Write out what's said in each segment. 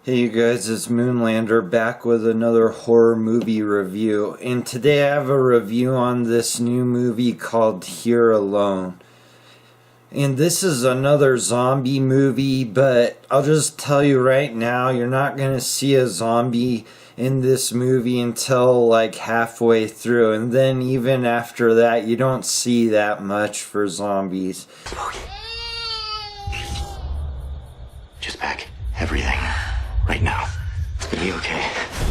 Hey you guys, it's Moonlander back with another horror movie review. And today I have a review on this new movie called Here Alone. And this is another zombie movie, but I'll just tell you right now, you're not going to see a zombie in this movie until like halfway through. And then even after that, you don't see that much for zombies. Just pack everything. Right now. It's gonna be okay.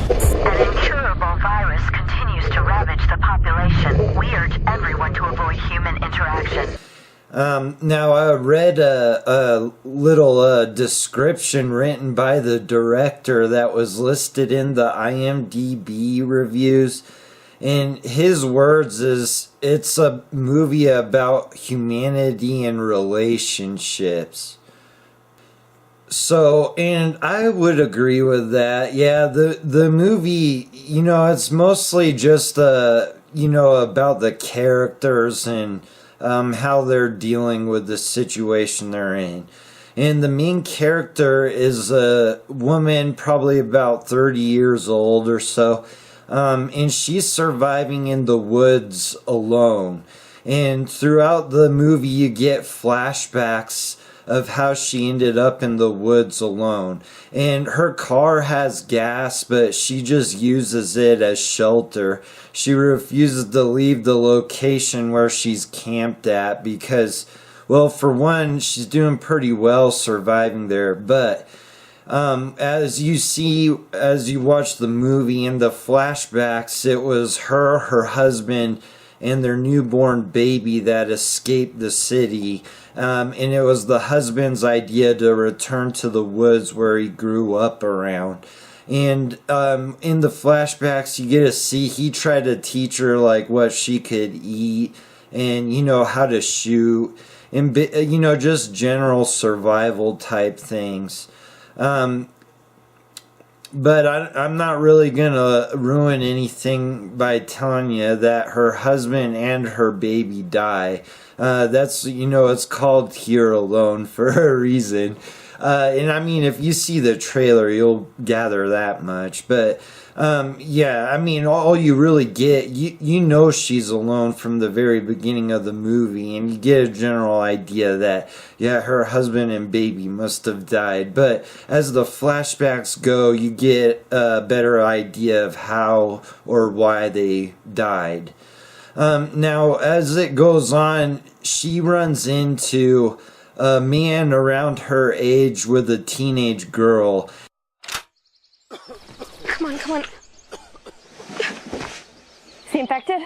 An incurable virus continues to ravage the population. We urge everyone to avoid human interaction. Now I read a little description written by the director that was listed in the IMDb reviews. And his words is, it's a movie about humanity and relationships. So, and I would agree with that. Yeah, the movie, it's mostly just, about the characters and how they're dealing with the situation they're in. And the main character is a woman, probably about 30 years old or so, and she's surviving in the woods alone. And throughout the movie, you get flashbacks of how she ended up in the woods alone. And her car has gas, but she just uses it as shelter. She refuses to leave the location where she's camped at because, well, for one, she's doing pretty well surviving there. But as you see, as you watch the movie in the flashbacks, it was her husband, and their newborn baby that escaped the city. And it was the husband's idea to return to the woods where he grew up around. And in the flashbacks, you get to see he tried to teach her like what she could eat and, how to shoot and, just general survival type things. But I'm not really going to ruin anything by telling you that her husband and her baby die. That's, it's called Here Alone for a reason. And I mean, if you see the trailer, you'll gather that much. But, yeah, I mean, all you really get, you know she's alone from the very beginning of the movie. And you get a general idea that, yeah, her husband and baby must have died. But as the flashbacks go, you get a better idea of how or why they died. Now, as it goes on, she runs into a man around her age with a teenage girl. Come on. Is he infected?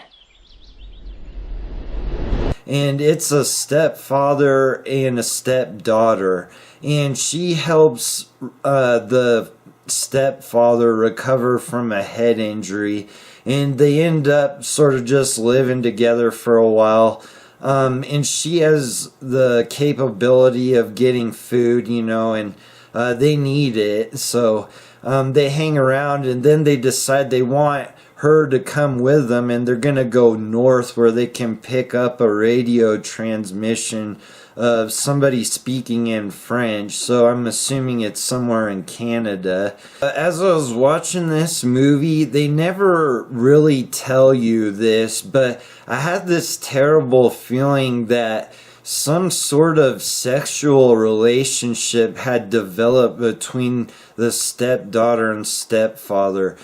And it's a stepfather and a stepdaughter. And she helps the stepfather recover from a head injury. And they end up sort of just living together for a while. And she has the capability of getting food, and they need it. So they hang around, and then they decide they want her to come with them, and they're going to go north where they can pick up a radio transmission of somebody speaking in French. So I'm assuming it's somewhere in Canada. As I was watching this movie, they never really tell you this, but I had this terrible feeling that some sort of sexual relationship had developed between the stepdaughter and stepfather.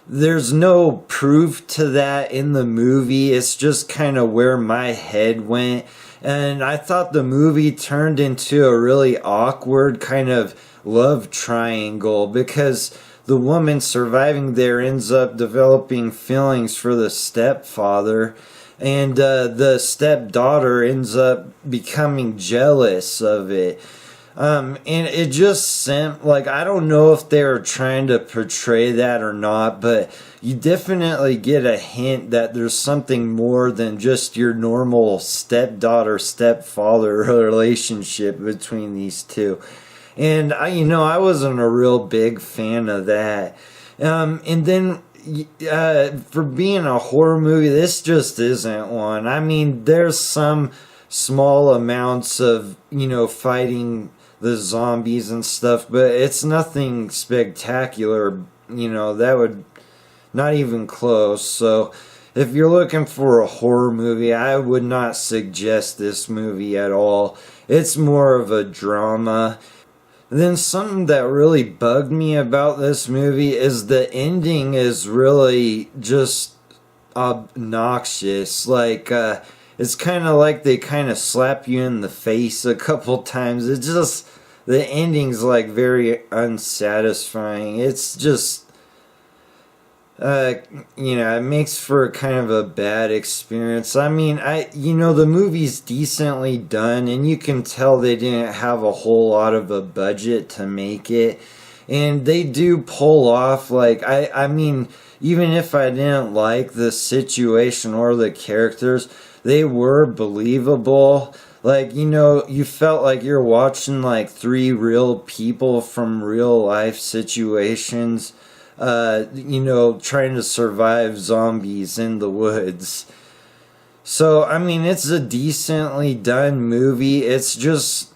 There's no proof to that in the movie. It's just kind of where my head went. And I thought the movie turned into a really awkward kind of love triangle because the woman surviving there ends up developing feelings for the stepfather. And the stepdaughter ends up becoming jealous of it. And it just sent, I don't know if they were trying to portray that or not, but you definitely get a hint that there's something more than just your normal stepdaughter-stepfather relationship between these two. And, I wasn't a real big fan of that. And then for being a horror movie, this just isn't one. I mean, there's some small amounts of, fighting the zombies and stuff, but it's nothing spectacular, that would not even close. So if you're looking for a horror movie, I would not suggest this movie at all. It's more of a drama. Then something that really bugged me about this movie is the ending is really just obnoxious. Like, it's kind of like they kind of slap you in the face a couple times. It just, the ending's like very unsatisfying. It's just, it makes for kind of a bad experience. I mean, the movie's decently done, and you can tell they didn't have a whole lot of a budget to make it. And they do pull off, like, I mean, even if I didn't like the situation or the characters, they were believable. Like, you felt like you're watching, like, 3 real people from real life situations, trying to survive zombies in the woods. So, I mean, it's a decently done movie. It's just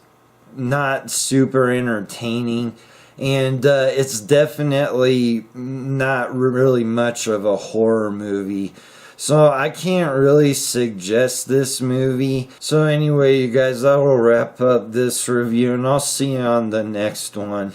not super entertaining. And it's definitely not really much of a horror movie. So I can't really suggest this movie. So anyway, you guys, I will wrap up this review, and I'll see you on the next one.